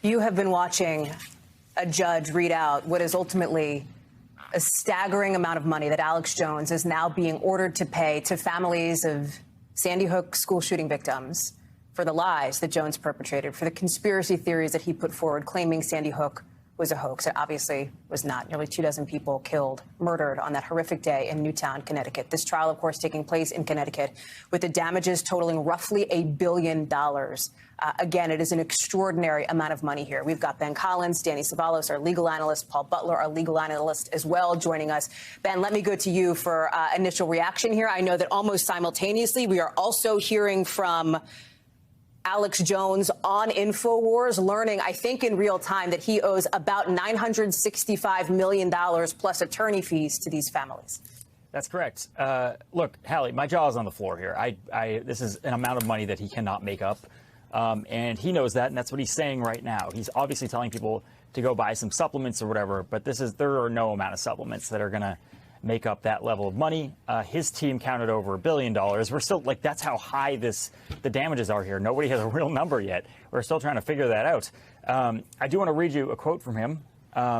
You have been watching a judge read out what is ultimately a staggering amount of money that Alex Jones is now being ordered to pay to families of Sandy Hook school shooting victims for the lies that Jones perpetrated, for the conspiracy theories that he put forward, claiming Sandy Hook was a hoax. It obviously was not. Nearly 24 people killed, murdered on that horrific day in Newtown, Connecticut. This trial, of course, taking place in Connecticut with the damages totaling roughly $1 billion. Again, it is an extraordinary amount of money here. We've got Ben Collins, Danny Savalos, our legal analyst, Paul Butler, our legal analyst as well, joining us. Ben, let me go to you for initial reaction here. I know that almost simultaneously we are also hearing from Alex Jones on Infowars, learning, I think in real time, that he owes about $965 million plus attorney fees to these families. That's correct. Look, Hallie, my jaw is on the floor here. This is an amount of money that he cannot make up. And he knows that, and that's what he's saying right now. He's obviously telling people to go buy some supplements or whatever, but there are no amount of supplements that are going to make up that level of money. His team counted over $1 billion. We're still, like, that's how high the damages are here. Nobody has a real number yet. We're still trying to figure that out. I do want to read you a quote from him.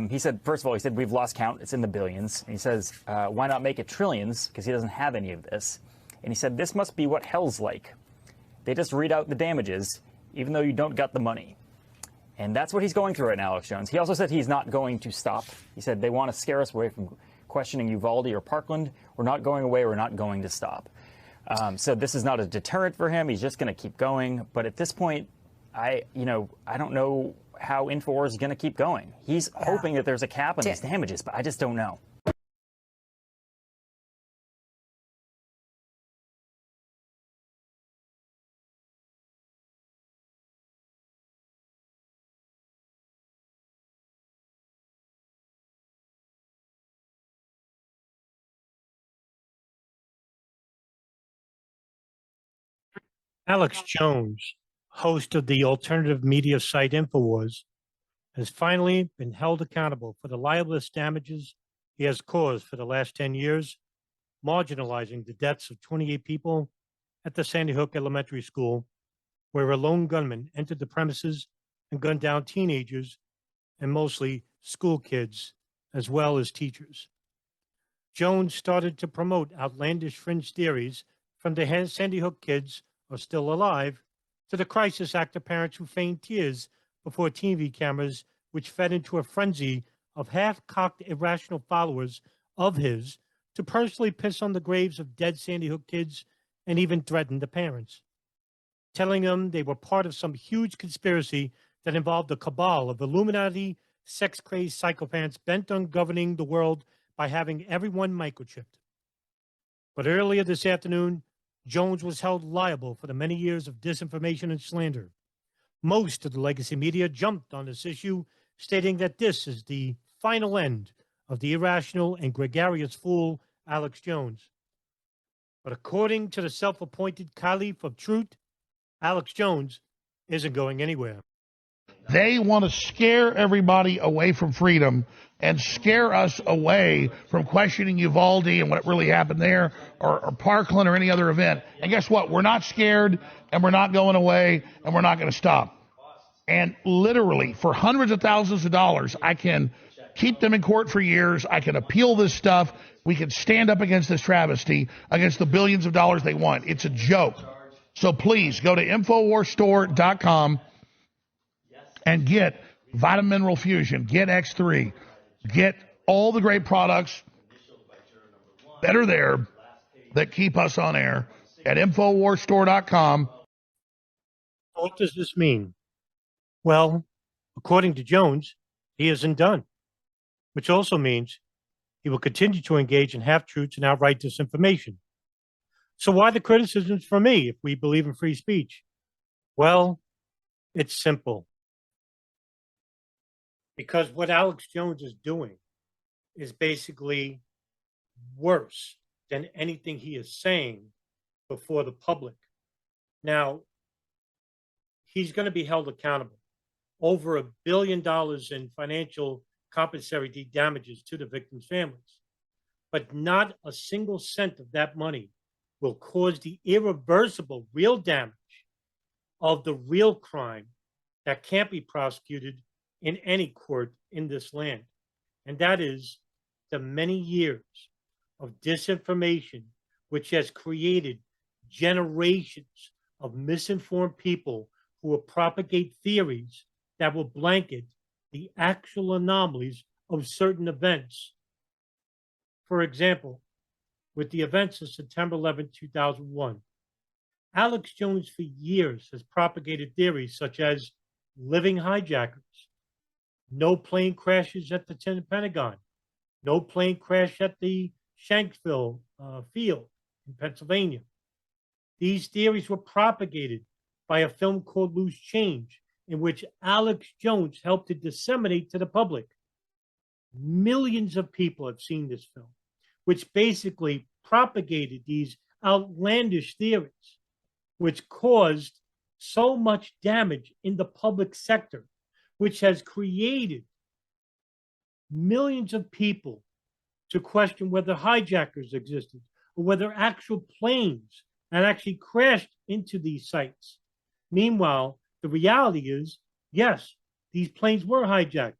He said, first of all, he said, we've lost count. It's in the billions. And he says, why not make it trillions? Because he doesn't have any of this. And he said, this must be what hell's like. They just read out the damages, even though you don't got the money. And that's what he's going through right now, Alex Jones. He also said he's not going to stop. He said they want to scare us away from questioning Uvalde or Parkland. We're not going away. We're not going to stop. So this is not a deterrent for him. He's just going to keep going. But at this point, I don't know how Infowars is going to keep going. He's hoping that there's a cap on these damages, but I just don't know. Alex Jones, host of the alternative media site Infowars, has finally been held accountable for the libelous damages he has caused for the last 10 years, marginalizing the deaths of 28 people at the Sandy Hook Elementary School, where a lone gunman entered the premises and gunned down teenagers and mostly school kids, as well as teachers. Jones started to promote outlandish fringe theories from the Sandy Hook kids are still alive, to the crisis actor parents who feigned tears before TV cameras, which fed into a frenzy of half-cocked irrational followers of his to personally piss on the graves of dead Sandy Hook kids and even threaten the parents, telling them they were part of some huge conspiracy that involved a cabal of Illuminati, sex-crazed psychopaths bent on governing the world by having everyone microchipped. But earlier this afternoon, Jones was held liable for the many years of disinformation and slander. Most of the legacy media jumped on this issue, stating that this is the final end of the irrational and gregarious fool, Alex Jones. But according to the self-appointed Caliph of Truth, Alex Jones isn't going anywhere. They want to scare everybody away from freedom and scare us away from questioning Uvalde and what really happened there, or Parkland or any other event. And guess what? We're not scared, and we're not going away, and we're not going to stop. And literally, for hundreds of thousands of dollars, I can keep them in court for years. I can appeal this stuff. We can stand up against this travesty, against the billions of dollars they want. It's a joke. So please go to InfoWarsStore.com and get Vitamin Mineral Fusion, get X3, get all the great products that are there that keep us on air at InfoWarsStore.com. What does this mean? Well, according to Jones, he isn't done, which also means he will continue to engage in half-truths and outright disinformation. So why the criticisms from me if we believe in free speech? Well, it's simple. Because what Alex Jones is doing is basically worse than anything he is saying before the public. Now, he's going to be held accountable. Over $1 billion in financial compensatory damages to the victims' families. But not a single cent of that money will cause the irreversible real damage of the real crime that can't be prosecuted in any court in this land. And that is the many years of disinformation, which has created generations of misinformed people who will propagate theories that will blanket the actual anomalies of certain events. For example, with the events of September 11, 2001, Alex Jones for years has propagated theories such as living hijackers, no plane crashes at the Pentagon, no plane crash at the Shanksville field in Pennsylvania. These theories were propagated by a film called Loose Change, in which Alex Jones helped to disseminate to the public. Millions of people have seen this film, which basically propagated these outlandish theories, which caused so much damage in the public sector, which has created millions of people to question whether hijackers existed or whether actual planes had actually crashed into these sites. Meanwhile, the reality is, yes, these planes were hijacked.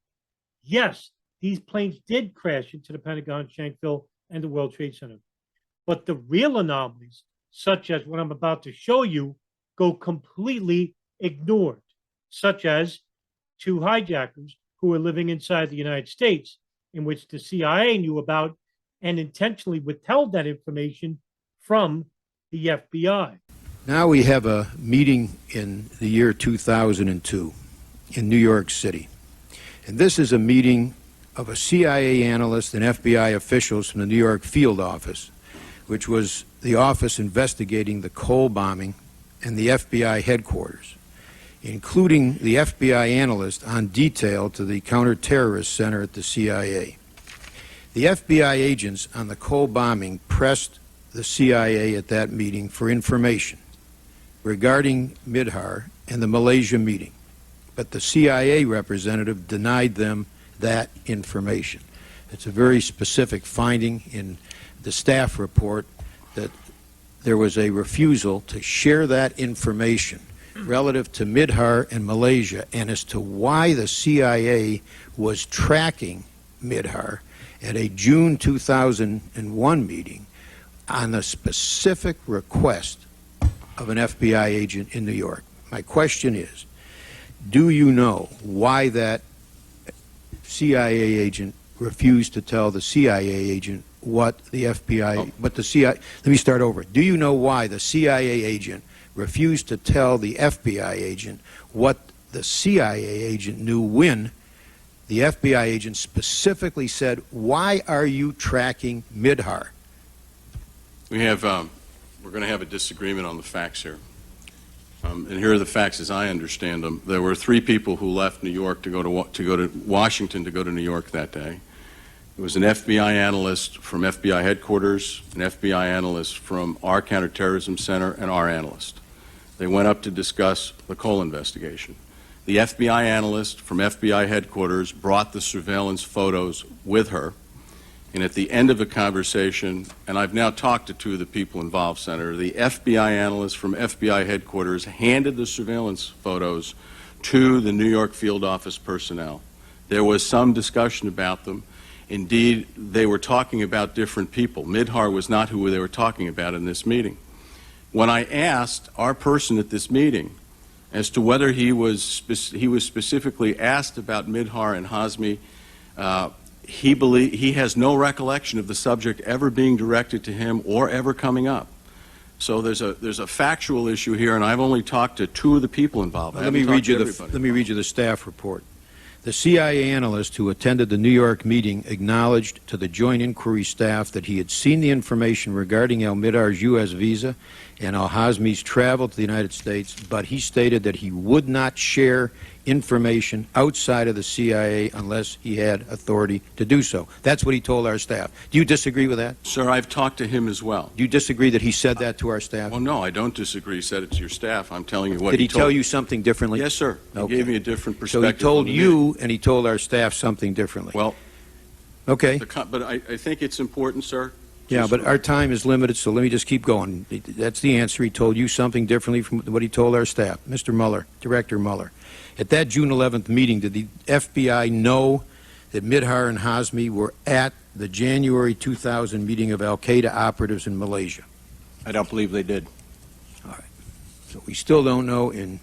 Yes, these planes did crash into the Pentagon, Shanksville, and the World Trade Center. But the real anomalies, such as what I'm about to show you, go completely ignored, such as two hijackers who were living inside the United States, in which the CIA knew about and intentionally withheld that information from the FBI. Now we have a meeting in the year 2002 in New York City. And this is a meeting of a CIA analyst and FBI officials from the New York field office, which was the office investigating the Cole bombing and the FBI headquarters, including the FBI analyst on detail to the counterterrorist center at the CIA. The FBI agents on the Cole bombing pressed the CIA at that meeting for information regarding Midhar and the Malaysia meeting, but the CIA representative denied them that information. It's a very specific finding in the staff report that there was a refusal to share that information relative to Midhar and Malaysia and as to why the CIA was tracking Midhar at a June 2001 meeting on a specific request of an FBI agent in New York. My question is, do you know why that CIA agent refused to tell the CIA agent what the FBI, what the CIA, let me start over. Do you know why the CIA agent refused to tell the FBI agent what the CIA agent knew when the FBI agent specifically said, why are you tracking Midhar? We have, we're going to have a disagreement on the facts here. And here are the facts as I understand them. There were 3 people who left New York to go to Washington to go to New York that day. It was an FBI analyst from FBI headquarters, an FBI analyst from our counterterrorism center, and our analyst. They went up to discuss the Cole investigation. The FBI analyst from FBI headquarters brought the surveillance photos with her. And at the end of the conversation, and I've now talked to 2 of the people involved, Senator, the FBI analyst from FBI headquarters handed the surveillance photos to the New York field office personnel. There was some discussion about them. Indeed, they were talking about different people. Midhar was not who they were talking about in this meeting. When I asked our person at this meeting as to whether he was specifically asked about Midhar and Hazmi, he has no recollection of the subject ever being directed to him or ever coming up. So there's a factual issue here, and I've only talked to 2 of the people involved. Let me read you the staff report. The CIA analyst who attended the New York meeting acknowledged to the Joint Inquiry staff that he had seen the information regarding al-Midhar's U.S. visa and al-Hazmi's travel to the United States, but he stated that he would not share information outside of the CIA unless he had authority to do so. That's what he told our staff. Do you disagree with that? Sir, I've talked to him as well. Do you disagree that he said that to our staff? Well, no, I don't disagree. He said it to your staff. I'm telling you what Did he told tell you something differently? Yes, sir. He gave me a different So perspective. he told you and he told our staff something differently. Well, okay. but I think it's important, sir, Yeah, but our time is limited, so let me just keep going. That's the answer. He told you something differently from what he told our staff. Mr. Mueller, Director Mueller, at that June 11th meeting, did the FBI know that Midhar and Hazmi were at the January 2000 meeting of al-Qaeda operatives in Malaysia? I don't believe they did. All right. So we still don't know in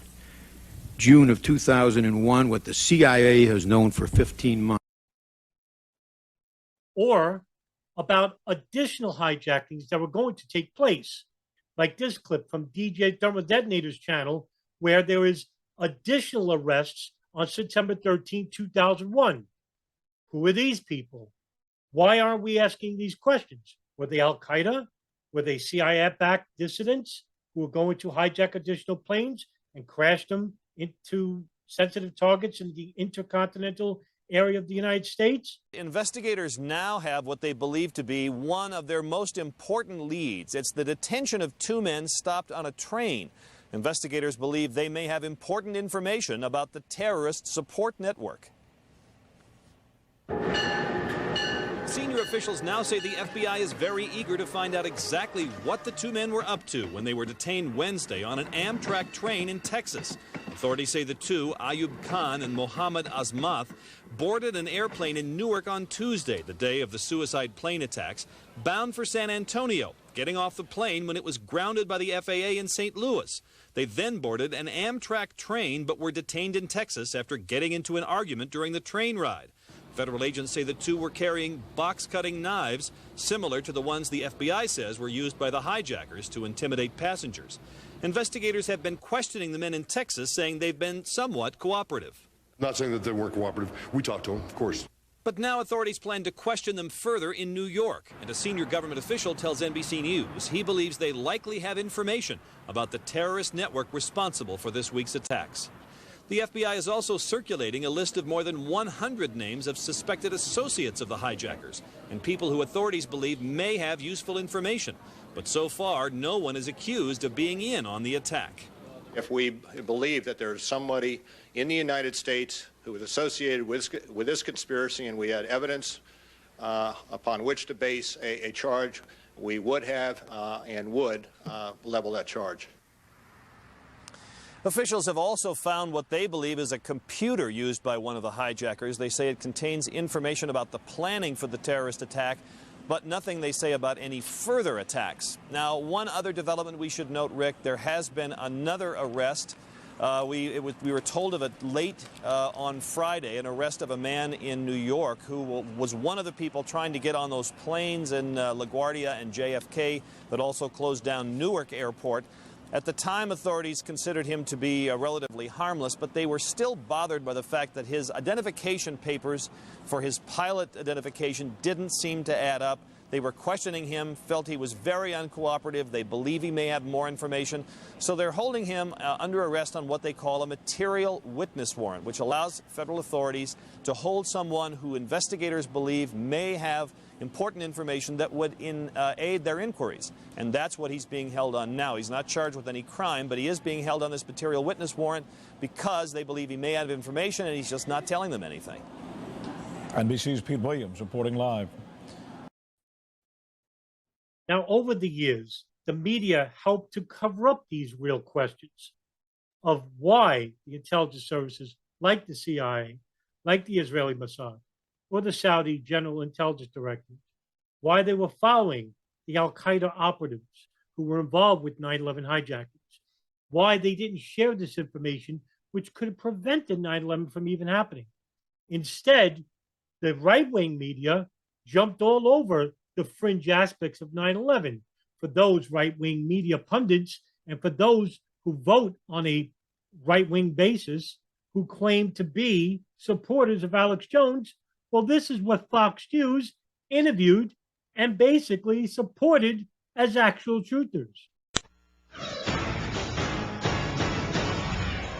June of 2001 what the CIA has known for 15 months. Or about additional hijackings that were going to take place, like this clip from DJ Thermal Detonator's channel, where there is additional arrests on September 13, 2001. Who are these people? Why aren't we asking these questions? Were they Al-Qaeda? Were they CIA-backed dissidents who were going to hijack additional planes and crash them into sensitive targets in the intercontinental area of the United States? Investigators now have what they believe to be one of their most important leads. It's the detention of two men stopped on a train. Investigators believe they may have important information about the terrorist support network. Senior officials now say the FBI is very eager to find out exactly what the two men were up to when they were detained Wednesday on an Amtrak train in Texas. Authorities say the two, Ayub Khan and Mohammed Azmath, boarded an airplane in Newark on Tuesday, the day of the suicide plane attacks, bound for San Antonio, getting off the plane when it was grounded by the FAA in St. Louis. They then boarded an Amtrak train but were detained in Texas after getting into an argument during the train ride. Federal agents say the two were carrying box-cutting knives similar to the ones the FBI says were used by the hijackers to intimidate passengers. Investigators have been questioning the men in Texas, saying they've been somewhat cooperative. Not saying that they weren't cooperative. We talked to them, of course. But now authorities plan to question them further in New York. And a senior government official tells NBC News he believes they likely have information about the terrorist network responsible for this week's attacks. The FBI is also circulating a list of more than 100 names of suspected associates of the hijackers and people who authorities believe may have useful information. But so far, no one is accused of being in on the attack. If we believe that there's somebody in the United States who was associated with this conspiracy and we had evidence upon which to base a charge, we would have and would level that charge. Officials have also found what they believe is a computer used by one of the hijackers. They say it contains information about the planning for the terrorist attack, but nothing they say about any further attacks. Now, one other development we should note, Rick, there has been another arrest. We were told of it late on Friday, an arrest of a man in New York who was one of the people trying to get on those planes in LaGuardia and JFK that also closed down Newark Airport. At the time, authorities considered him to be relatively harmless, but they were still bothered by the fact that his identification papers for his pilot identification didn't seem to add up. They were questioning him, felt he was very uncooperative. They believe he may have more information. So they're holding him under arrest on what they call a material witness warrant, which allows federal authorities to hold someone who investigators believe may have important information that would aid their inquiries. And that's what he's being held on now. He's not charged with any crime, but he is being held on this material witness warrant because they believe he may have information and he's just not telling them anything. NBC's Pete Williams reporting live. Now, over the years, the media helped to cover up these real questions of why the intelligence services like the CIA, like the Israeli Mossad, or the Saudi General Intelligence Directorate, why they were following the al-Qaeda operatives who were involved with 9/11 hijackings, why they didn't share this information, which could have prevented 9/11 from even happening. Instead, the right-wing media jumped all over the fringe aspects of 9/11 for those right-wing media pundits and for those who vote on a right-wing basis who claim to be supporters of Alex Jones. Well, this is what Fox News interviewed and basically supported as actual truthers.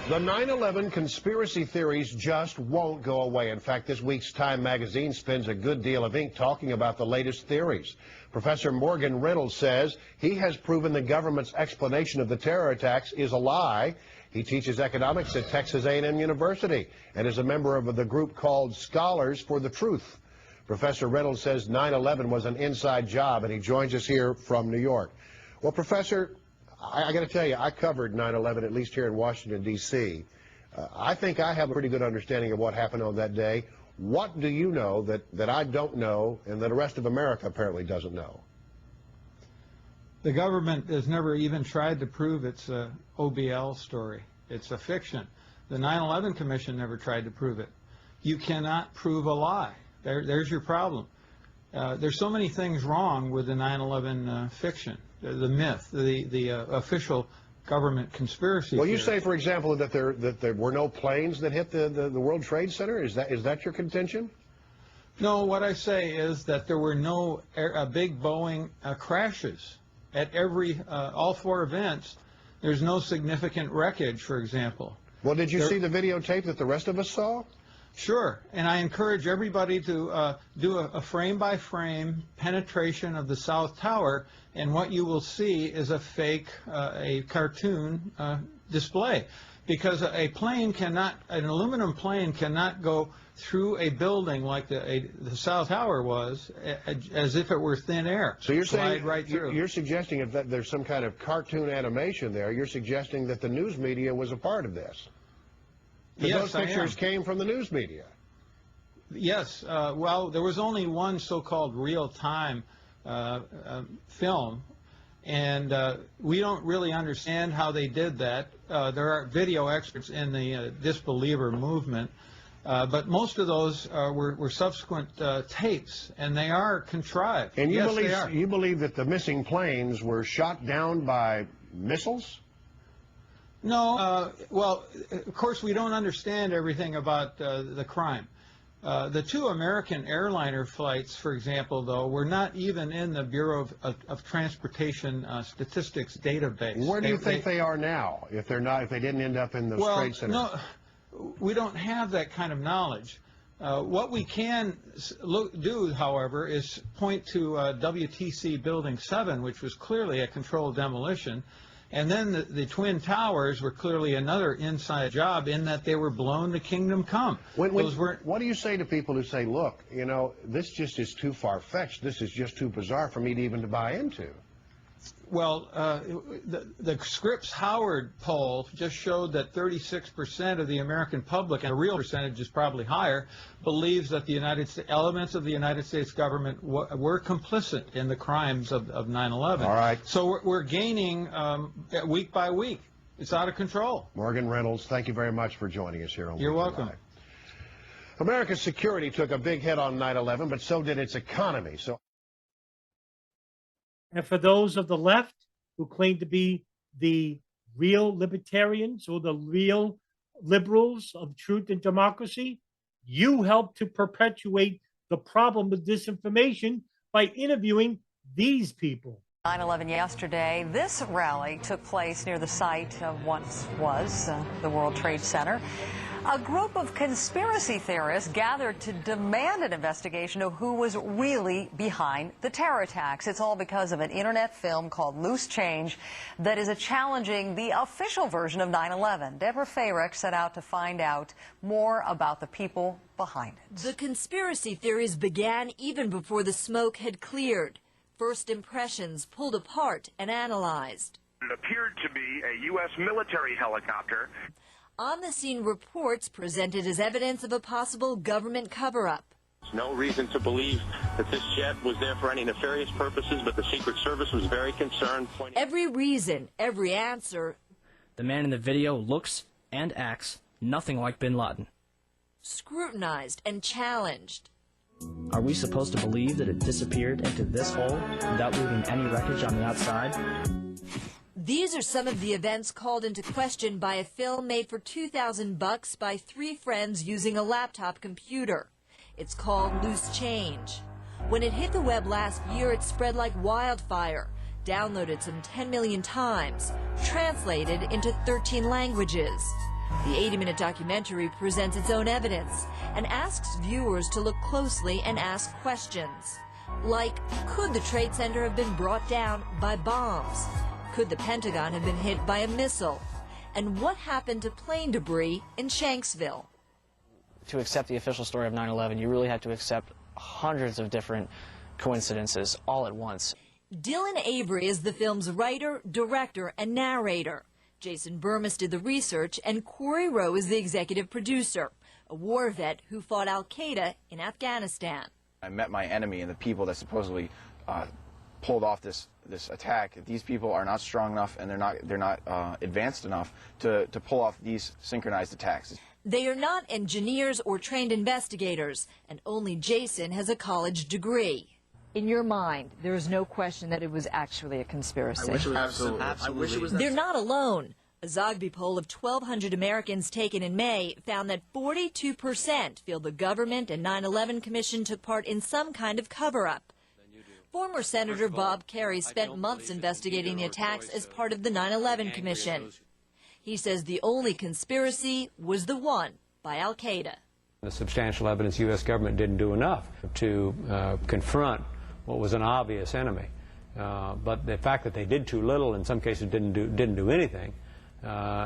The 9/11 conspiracy theories just won't go away. In fact, this week's Time magazine spends a good deal of ink talking about the latest theories. Professor Morgan Reynolds says he has proven the government's explanation of the terror attacks is a lie. He teaches economics at Texas A&M University and is a member of the group called Scholars for the Truth. Professor Reynolds says 9/11 was an inside job, and he joins us here from New York. Well, Professor, I got to tell you, I covered 9/11, at least here in Washington, D.C. I think I have a pretty good understanding of what happened on that day. What do you know that I don't know and that the rest of America apparently doesn't know? The government has never even tried to prove it's a OBL story. It's a fiction. The 9/11 Commission never tried to prove it. You cannot prove a lie. There's your problem. There's so many things wrong with the 9/11 fiction, the myth, the official government conspiracy. Well, you say, for example, that there were no planes that hit the World Trade Center. Is that your contention? No, what I say is that there were no big Boeing crashes at all 4 events. There's no significant wreckage, for example. Well, did you see the videotape that the rest of us saw? Sure, and I encourage everybody to do a frame-by-frame penetration of the South Tower, and what you will see is a fake, a cartoon display. Because an aluminum plane cannot go through a building like the South Tower was, as if it were thin air. So you're saying, right through. You're suggesting that there's some kind of cartoon animation there. You're suggesting that the news media was a part of this. Yes, those pictures came from the news media. Yes. Well, there was only one so-called real-time film, and we don't really understand how they did that. There are video experts in the disbeliever movement, but most of those were subsequent tapes, and they are contrived. And you you believe that the missing planes were shot down by missiles? No, well, of course, we don't understand everything about the crime. The 2 American airliner flights, for example, though, were not even in the Bureau of Transportation Statistics database. Where do you think they are now, if they didn't end up in those trade centers? No, we don't have that kind of knowledge. What we can do, however, is point to WTC Building 7, which was clearly a controlled demolition. And then the Twin Towers were clearly another inside job in that they were blown to kingdom come. What do you say to people who say, look, you know, this just is too far-fetched, this is just too bizarre for me to even buy into? Well, the Scripps Howard poll just showed that 36% of the American public, and a real percentage is probably higher, believes that the elements of the United States government were complicit in the crimes of 9/11. All right. So we're gaining week by week. It's out of control. Morgan Reynolds, thank you very much for joining us here on You're Weekly welcome. Live. America's security took a big hit on 9/11, but so did its economy. And for those of the left who claim to be the real libertarians or the real liberals of truth and democracy, you help to perpetuate the problem with disinformation by interviewing these people. 9/11 yesterday. This rally took place near the site of once was the World Trade Center. A group of conspiracy theorists gathered to demand an investigation of who was really behind the terror attacks. It's all because of an internet film called Loose Change that is challenging the official version of 9/11. Deborah Farrick set out to find out more about the people behind it. The conspiracy theories began even before the smoke had cleared. First impressions pulled apart and analyzed. It appeared to be a U.S. military helicopter. On-the-scene reports presented as evidence of a possible government cover-up. There's no reason to believe that this jet was there for any nefarious purposes, but the Secret Service was very concerned. Every reason, every answer. The man in the video looks and acts nothing like bin Laden. Scrutinized and challenged. Are we supposed to believe that it disappeared into this hole without leaving any wreckage on the outside? These are some of the events called into question by a film made for $2,000 by 3 friends using a laptop computer. It's called Loose Change. When it hit the web last year, it spread like wildfire, downloaded some 10 million times, translated into 13 languages. The 80-minute documentary presents its own evidence and asks viewers to look closely and ask questions. Like, could the Trade Center have been brought down by bombs? Could the Pentagon have been hit by a missile? And what happened to plane debris in Shanksville? To accept the official story of 9/11, you really had to accept hundreds of different coincidences all at once. Dylan Avery is the film's writer, director, and narrator. Jason Burmis did the research, and Corey Rowe is the executive producer, a war vet who fought al-Qaeda in Afghanistan. I met my enemy and the people that supposedly pulled off this attack. These people are not strong enough, and they're not advanced enough to pull off these synchronized attacks. They are not engineers or trained investigators, and only Jason has a college degree. In your mind, there is no question that it was actually a conspiracy. I wish it was absolutely. I wish it was. They're not alone. A Zogby poll of 1,200 Americans taken in May found that 42% feel the government and 9/11 Commission took part in some kind of cover-up. Former Senator Bob Kerrey spent months investigating the attacks as part of the 9/11 Commission. He says the only conspiracy was the one by al-Qaeda. The substantial evidence U.S. government didn't do enough to confront what was an obvious enemy. But the fact that they did too little, in some cases didn't do anything,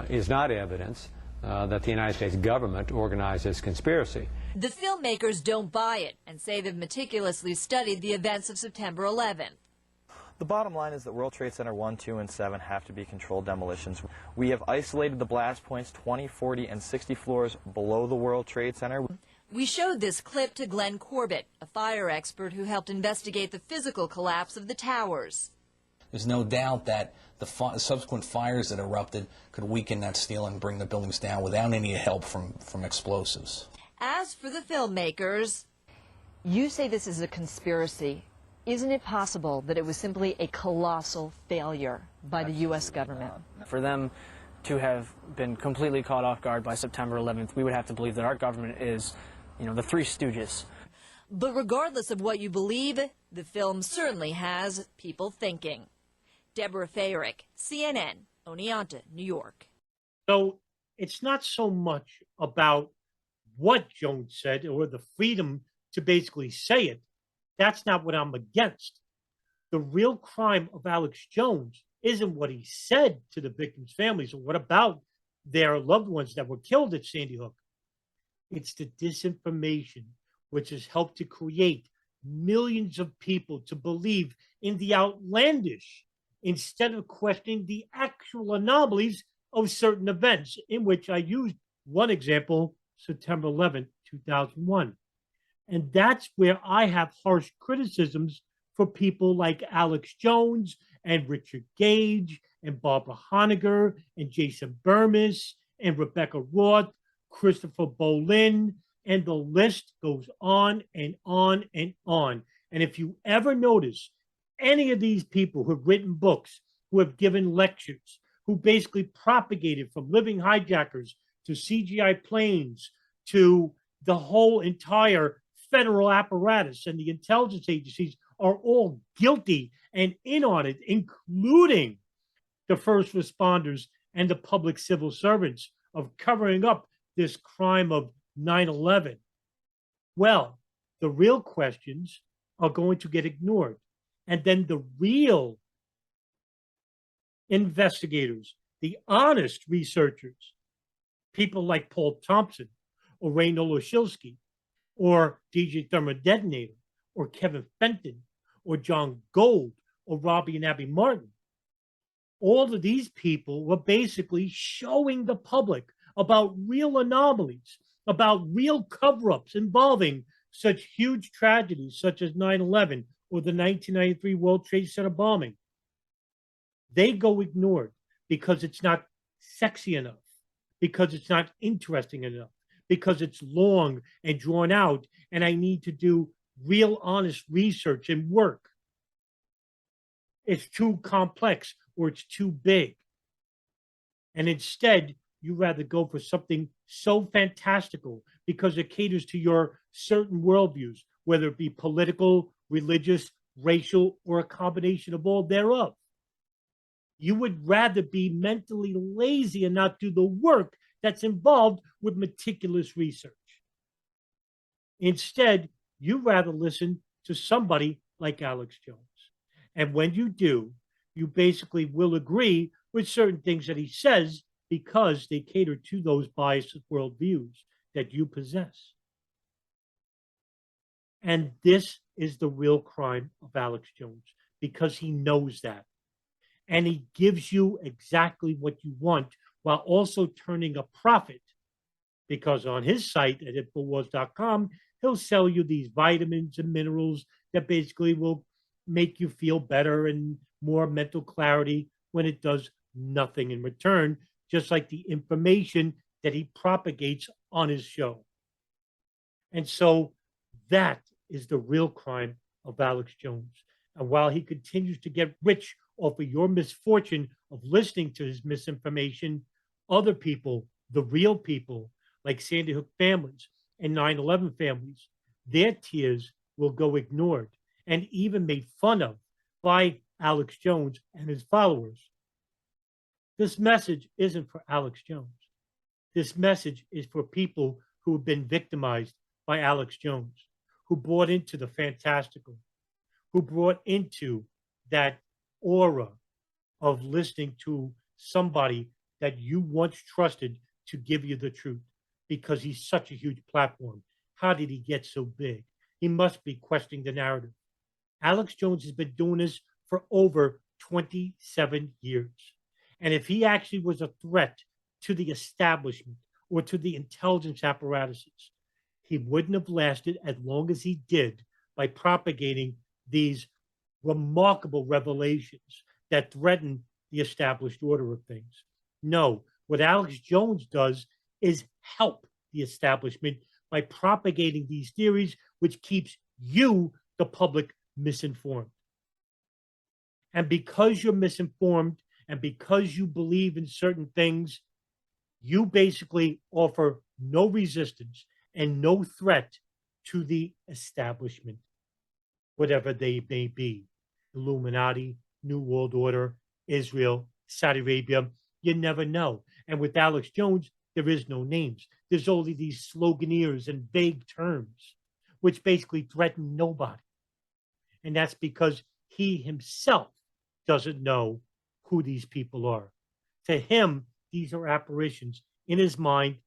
is not evidence that the United States government organized this conspiracy. The filmmakers don't buy it and say they've meticulously studied the events of September 11th. The bottom line is that World Trade Center 1, 2, and 7 have to be controlled demolitions. We have isolated the blast points 20, 40, and 60 floors below the World Trade Center. We showed this clip to Glenn Corbett, a fire expert who helped investigate the physical collapse of the towers. There's no doubt that the subsequent fires that erupted could weaken that steel and bring the buildings down without any help from explosives. As for the filmmakers, you say this is a conspiracy. Isn't it possible that it was simply a colossal failure by the U.S. government? For them to have been completely caught off guard by September 11th, we would have to believe that our government is, the Three Stooges. But regardless of what you believe, the film certainly has people thinking. Deborah Fayerick, CNN, Oneonta, New York. So it's not so much about what Jones said or the freedom to basically say it. That's not what I'm against. The real crime of Alex Jones isn't what he said to the victims' families or what about their loved ones that were killed at Sandy Hook. It's the disinformation which has helped to create millions of people to believe in the outlandish instead of questioning the actual anomalies of certain events, in which I used one example, September 11th, 2001. And that's where I have harsh criticisms for people like Alex Jones and Richard Gage and Barbara Honegger and Jason Burmis and Rebecca Roth, Christopher Bolin, and the list goes on and on and on. And if you ever notice any of these people who have written books, who have given lectures, who basically propagated from living hijackers to CGI planes to the whole entire federal apparatus and the intelligence agencies are all guilty and in on it, including the first responders and the public civil servants of covering up this crime of 9/11. Well, the real questions are going to get ignored. And then the real investigators, the honest researchers, people like Paul Thompson or Ray Noloshilsky or DJ Thermodetonator or Kevin Fenton or John Gold or Robbie and Abby Martin, all of these people were basically showing the public about real anomalies, about real cover-ups involving such huge tragedies such as 9/11 or the 1993 World Trade Center bombing. They go ignored because it's not sexy enough, because it's not interesting enough, because it's long and drawn out, and I need to do real honest research and work. It's too complex or it's too big. And instead, you rather go for something so fantastical because it caters to your certain worldviews, whether it be political, religious, racial, or a combination of all thereof. You would rather be mentally lazy and not do the work that's involved with meticulous research. Instead, you rather listen to somebody like Alex Jones. And when you do, you basically will agree with certain things that he says because they cater to those biased worldviews that you possess. And this is the real crime of Alex Jones, because he knows that. And he gives you exactly what you want while also turning a profit, because on his site at Infowars.com, he'll sell you these vitamins and minerals that basically will make you feel better and more mental clarity, when it does nothing in return, just like the information that he propagates on his show. And so that is the real crime of Alex Jones. And while he continues to get rich off of your misfortune of listening to his misinformation, other people, the real people, like Sandy Hook families and 9/11 families, their tears will go ignored and even made fun of by Alex Jones and his followers. This message isn't for Alex Jones. This message is for people who have been victimized by Alex Jones, who bought into the fantastical, who brought into that aura of listening to somebody that you once trusted to give you the truth, because he's such a huge platform. How did he get so big? He must be questioning the narrative. Alex Jones has been doing this for over 27 years. And if he actually was a threat to the establishment or to the intelligence apparatuses, he wouldn't have lasted as long as he did by propagating these remarkable revelations that threaten the established order of things. No, what Alex Jones does is help the establishment by propagating these theories, which keeps you, the public, misinformed. And because you're misinformed and because you believe in certain things, you basically offer no resistance and no threat to the establishment, whatever they may be. Illuminati, New World Order, Israel, Saudi Arabia, you never know. And with Alex Jones, there is no names. There's only these sloganeers and vague terms, which basically threaten nobody. And that's because he himself doesn't know who these people are. To him, these are apparitions in his mind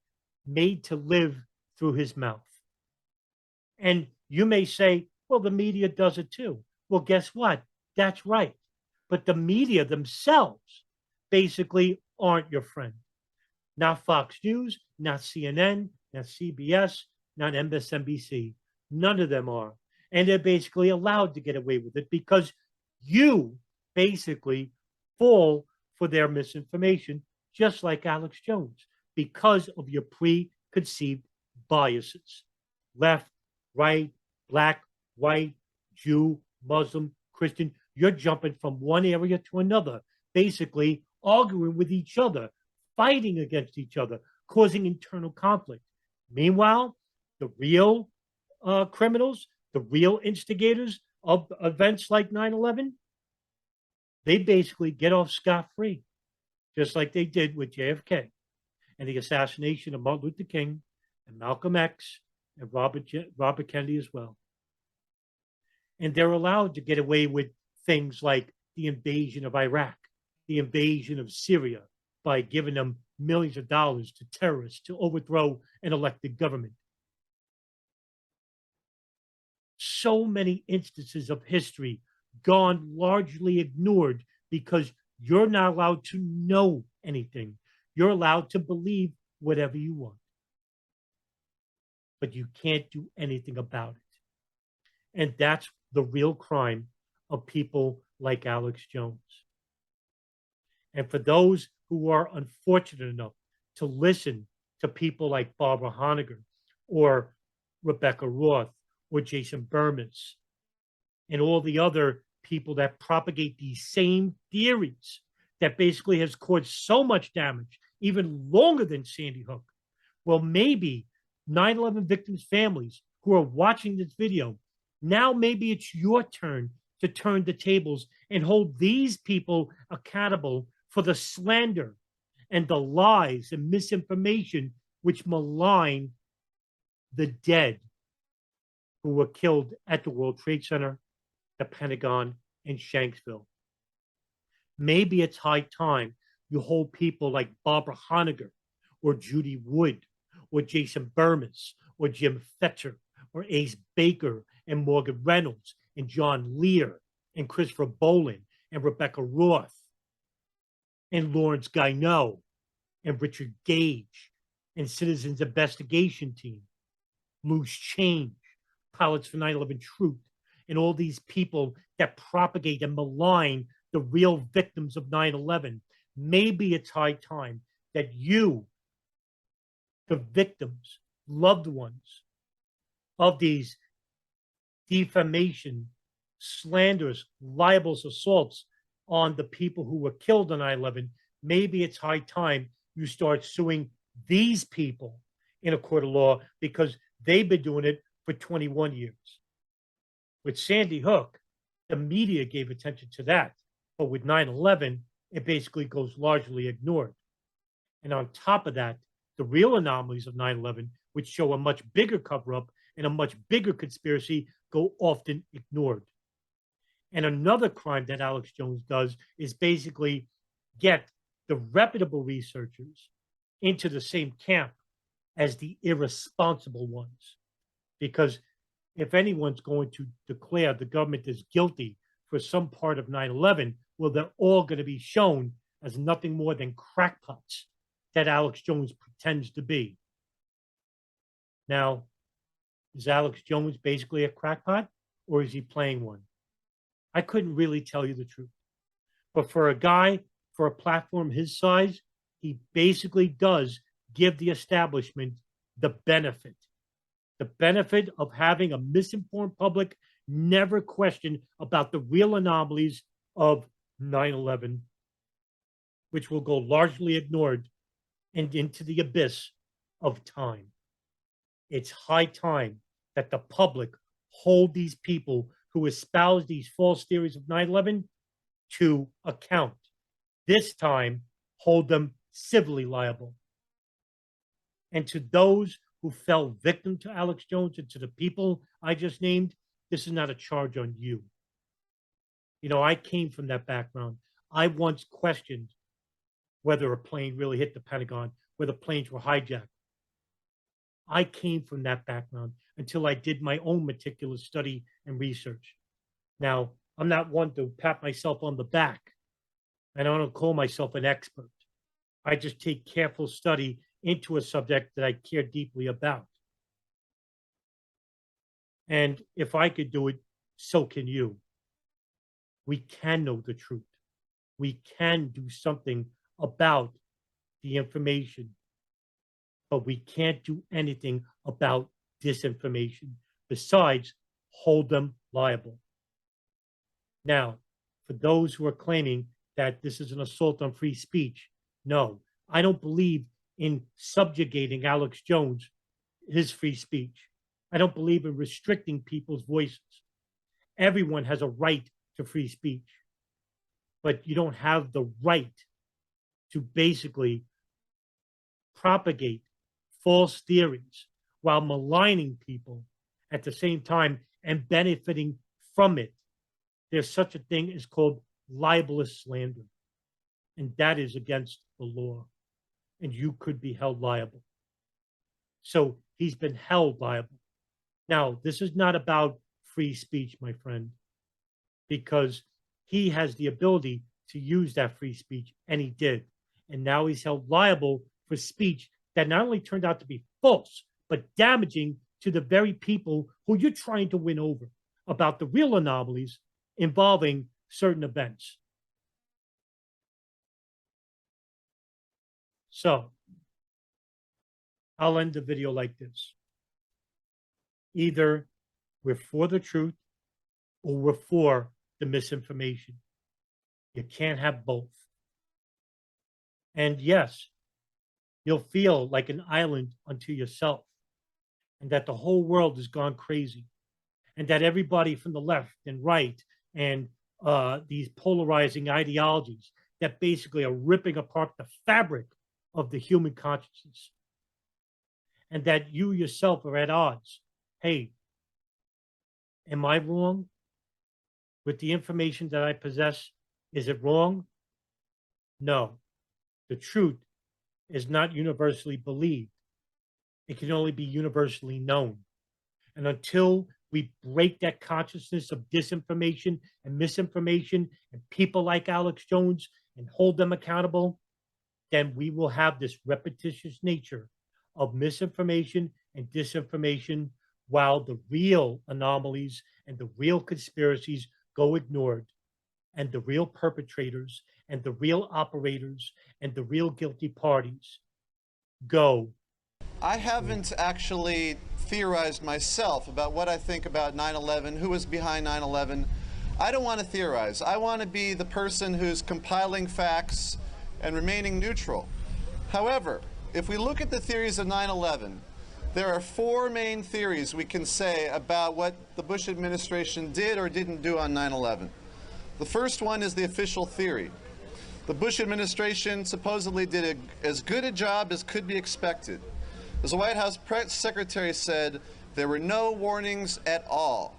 made to live through his mouth. And you may say, well, the media does it too. Well, guess what? That's right. But the media themselves basically aren't your friend. Not Fox News, not CNN, not CBS, not MSNBC. None of them are. And they're basically allowed to get away with it because you basically fall for their misinformation, just like Alex Jones, because of your preconceived biases. Left, right, black, white, Jew, Muslim, Christian. You're jumping from one area to another, basically arguing with each other, fighting against each other, causing internal conflict. Meanwhile, the real criminals, the real instigators of events like 9/11, they basically get off scot-free, just like they did with JFK and the assassination of Martin Luther King and Malcolm X and Robert Kennedy as well. And they're allowed to get away with things like the invasion of Iraq, the invasion of Syria, by giving them millions of dollars to terrorists to overthrow an elected government. So many instances of history gone largely ignored because you're not allowed to know anything. You're allowed to believe whatever you want. But you can't do anything about it. And that's the real crime of people like Alex Jones. And for those who are unfortunate enough to listen to people like Barbara Honegger or Rebecca Roth or Jason Bermas and all the other people that propagate these same theories that basically has caused so much damage, even longer than Sandy Hook. Well, maybe 9/11 victims' families who are watching this video, now maybe it's your turn to turn the tables and hold these people accountable for the slander and the lies and misinformation which malign the dead who were killed at the World Trade Center, the Pentagon, and Shanksville. Maybe it's high time you hold people like Barbara Honegger or Judy Wood or Jason Bermas or Jim Fetzer or Ace Baker and Morgan Reynolds and John Lear and Christopher Bolin and Rebecca Roth and Lawrence Guineau and Richard Gage and Citizens Investigation Team, Loose Change, Pilots for 9/11 Truth, and all these people that propagate and malign the real victims of 9/11. Maybe it's high time that you, the victims, loved ones of these defamation, slanders, libels, assaults on the people who were killed on 9/11, maybe it's high time you start suing these people in a court of law because they've been doing it for 21 years. With Sandy Hook, the media gave attention to that. But with 9/11, it basically goes largely ignored. And on top of that, the real anomalies of 9/11, which show a much bigger cover-up and a much bigger conspiracy, go often ignored. And another crime that Alex Jones does is basically get the reputable researchers into the same camp as the irresponsible ones. Because if anyone's going to declare the government is guilty for some part of 9/11, well, they're all going to be shown as nothing more than crackpots that Alex Jones pretends to be. Now, is Alex Jones basically a crackpot, or is he playing one? I couldn't really tell you the truth. But for a guy, for a platform his size, he basically does give the establishment the benefit of having a misinformed public never question about the real anomalies of 9/11, which will go largely ignored and into the abyss of time. It's high time that the public hold these people who espouse these false theories of 9/11 to account. This time, hold them civilly liable. And to those who fell victim to Alex Jones and to the people I just named, this is not a charge on you. You know, I came from that background. I once questioned whether a plane really hit the Pentagon, whether planes were hijacked. I came from that background until I did my own meticulous study and research. Now, I'm not one to pat myself on the back, and I don't call myself an expert. I just take careful study into a subject that I care deeply about. And if I could do it, so can you. We can know the truth. We can do something about the information, but we can't do anything about disinformation besides hold them liable. Now, for those who are claiming that this is an assault on free speech, no, I don't believe in subjugating Alex Jones, his free speech. I don't believe in restricting people's voices. Everyone has a right to free speech, but you don't have the right to basically propagate false theories while maligning people at the same time and benefiting from it. There's such a thing as called libelous slander, and that is against the law, and you could be held liable. So he's been held liable. Now, this is not about free speech, my friend, because he has the ability to use that free speech, and he did. And now he's held liable for speech that not only turned out to be false, but damaging to the very people who you're trying to win over about the real anomalies involving certain events. So I'll end the video like this. Either we're for the truth or we're for the misinformation. You can't have both. And yes, you'll feel like an island unto yourself, and that the whole world has gone crazy, and that everybody from the left and right and these polarizing ideologies that basically are ripping apart the fabric of the human consciousness, and that you yourself are at odds. Hey, am I wrong with the information that I possess? Is it wrong? No. The truth is not universally believed. It can only be universally known. And until we break that consciousness of disinformation and misinformation and people like Alex Jones and hold them accountable, then we will have this repetitious nature of misinformation and disinformation while the real anomalies and the real conspiracies go ignored, and the real perpetrators and the real operators and the real guilty parties go. I haven't actually theorized myself about what I think about 9/11, who was behind 9/11. I don't want to theorize. I want to be the person who's compiling facts and remaining neutral. However, if we look at the theories of 9/11, there are four main theories we can say about what the Bush administration did or didn't do on 9/11. The first one is the official theory. The Bush administration supposedly did as good a job as could be expected. As the White House press secretary said, there were no warnings at all.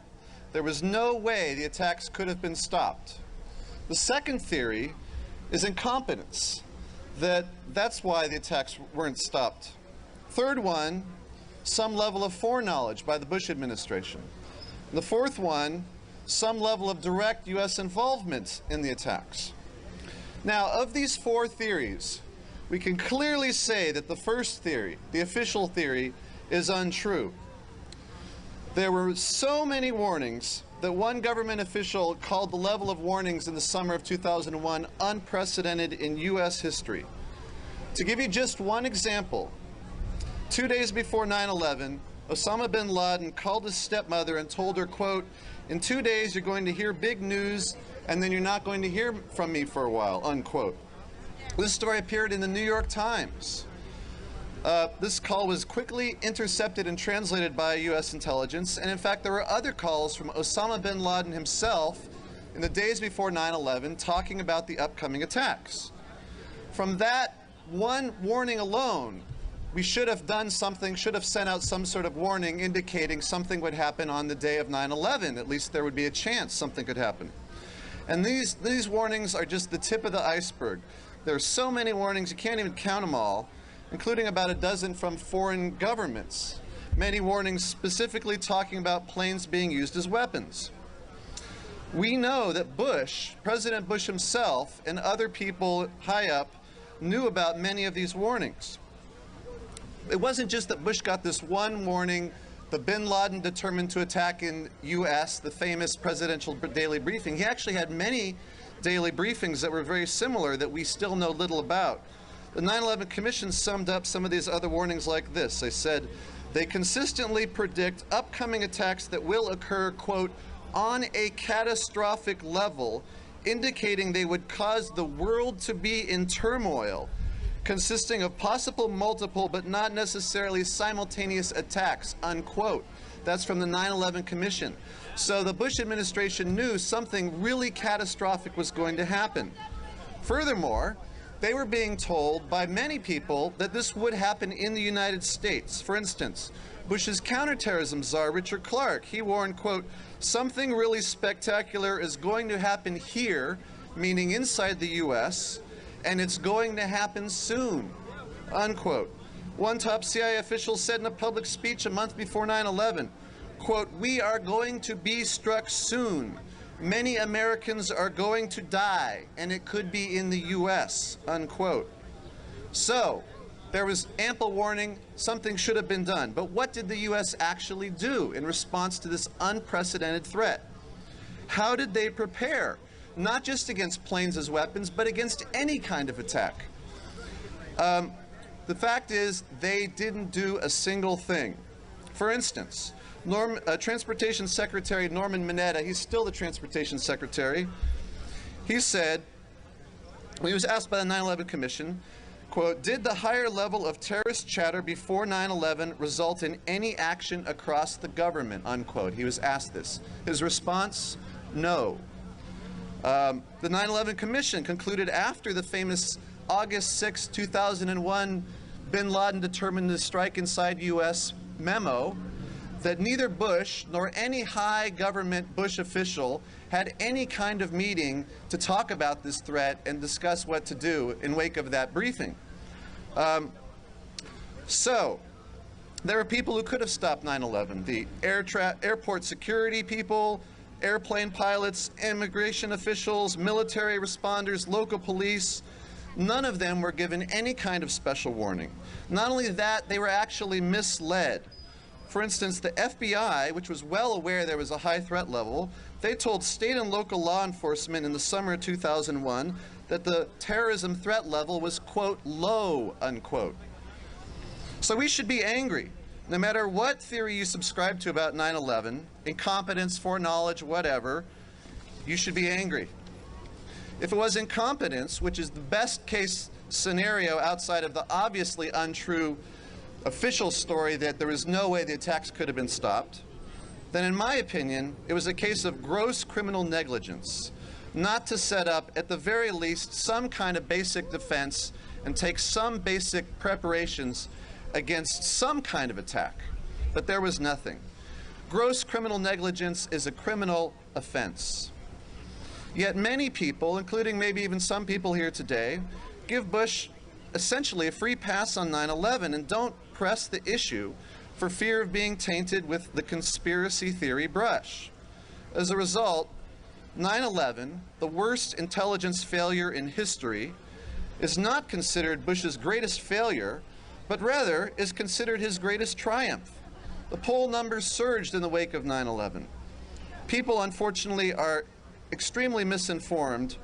There was no way the attacks could have been stopped. The second theory is incompetence, that's why the attacks weren't stopped. Third one, some level of foreknowledge by the Bush administration. And the fourth one, some level of direct U.S. involvement in the attacks. Now, of these four theories, we can clearly say that the first theory, the official theory, is untrue. There were so many warnings that one government official called the level of warnings in the summer of 2001 unprecedented in U.S. history. To give you just one example, 2 days before 9/11, Osama bin Laden called his stepmother and told her, quote, "In 2 days you're going to hear big news and then you're not going to hear from me for a while," unquote. This story appeared in the New York Times. This call was quickly intercepted and translated by U.S. intelligence, and in fact there were other calls from Osama bin Laden himself in the days before 9/11 talking about the upcoming attacks. From that one warning alone, we should have done something, should have sent out some sort of warning indicating something would happen on the day of 9/11. At least there would be a chance something could happen. And these warnings are just the tip of the iceberg. There are so many warnings, you can't even count them all, including about a dozen from foreign governments. Many warnings specifically talking about planes being used as weapons. We know that Bush, President Bush himself, and other people high up knew about many of these warnings. It wasn't just that Bush got this one warning, the bin Laden determined to attack in U.S., the famous presidential daily briefing. He actually had many daily briefings that were very similar that we still know little about. The 9/11 Commission summed up some of these other warnings like this. They said, they consistently predict upcoming attacks that will occur, quote, on a catastrophic level, indicating they would cause the world to be in turmoil, consisting of possible multiple but not necessarily simultaneous attacks, unquote. That's from the 9/11 Commission. So the Bush administration knew something really catastrophic was going to happen. Furthermore, they were being told by many people that this would happen in the United States. For instance, Bush's counterterrorism czar, Richard Clarke, he warned, quote, something really spectacular is going to happen here, meaning inside the U.S., and it's going to happen soon, unquote. One top CIA official said in a public speech a month before 9/11, quote, we are going to be struck soon. Many Americans are going to die, and it could be in the U.S., unquote. So, there was ample warning, something should have been done. But what did the U.S. actually do in response to this unprecedented threat? How did they prepare? Not just against planes as weapons, but against any kind of attack. The fact is, they didn't do a single thing. For instance, Transportation Secretary Norman Mineta, he's still the Transportation Secretary, he said, when he was asked by the 9/11 Commission, quote, did the higher level of terrorist chatter before 9/11 result in any action across the government, unquote. He was asked this. His response, no. The 9/11 Commission concluded after the famous August 6, 2001 bin Laden determined to strike inside U.S. memo that neither Bush nor any high government Bush official had any kind of meeting to talk about this threat and discuss what to do in wake of that briefing. So, There are people who could have stopped 9/11. The airport security people, airplane pilots, immigration officials, military responders, local police. None of them were given any kind of special warning. Not only that, they were actually misled. For instance, the FBI, which was well aware there was a high threat level, they told state and local law enforcement in the summer of 2001 that the terrorism threat level was, quote, low, unquote. So we should be angry. No matter what theory you subscribe to about 9/11, incompetence, foreknowledge, whatever, you should be angry. If it was incompetence, which is the best case scenario outside of the obviously untrue official story that there is no way the attacks could have been stopped, then in my opinion, it was a case of gross criminal negligence, not to set up, at the very least, some kind of basic defense and take some basic preparations against some kind of attack. But there was nothing. Gross criminal negligence is a criminal offense. Yet many people, including maybe even some people here today, give Bush essentially a free pass on 9/11 and don't press the issue for fear of being tainted with the conspiracy theory brush. As a result, 9/11, the worst intelligence failure in history, is not considered Bush's greatest failure, but rather is considered his greatest triumph. The poll numbers surged in the wake of 9/11. People, unfortunately, are extremely misinformed.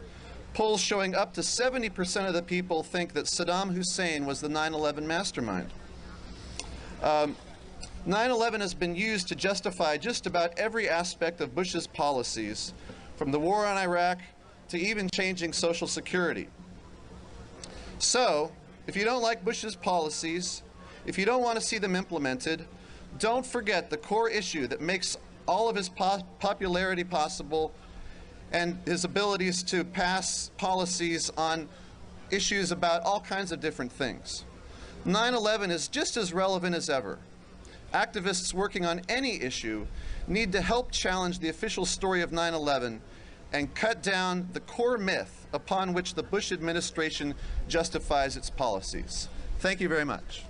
Polls showing up to 70% of the people think that Saddam Hussein was the 9/11 mastermind. 9/11 has been used to justify just about every aspect of Bush's policies, from the war on Iraq to even changing Social Security. So, if you don't like Bush's policies, if you don't want to see them implemented, don't forget the core issue that makes all of his popularity possible and his abilities to pass policies on issues about all kinds of different things. 9/11 is just as relevant as ever. Activists working on any issue need to help challenge the official story of 9/11 and cut down the core myth upon which the Bush administration justifies its policies. Thank you very much.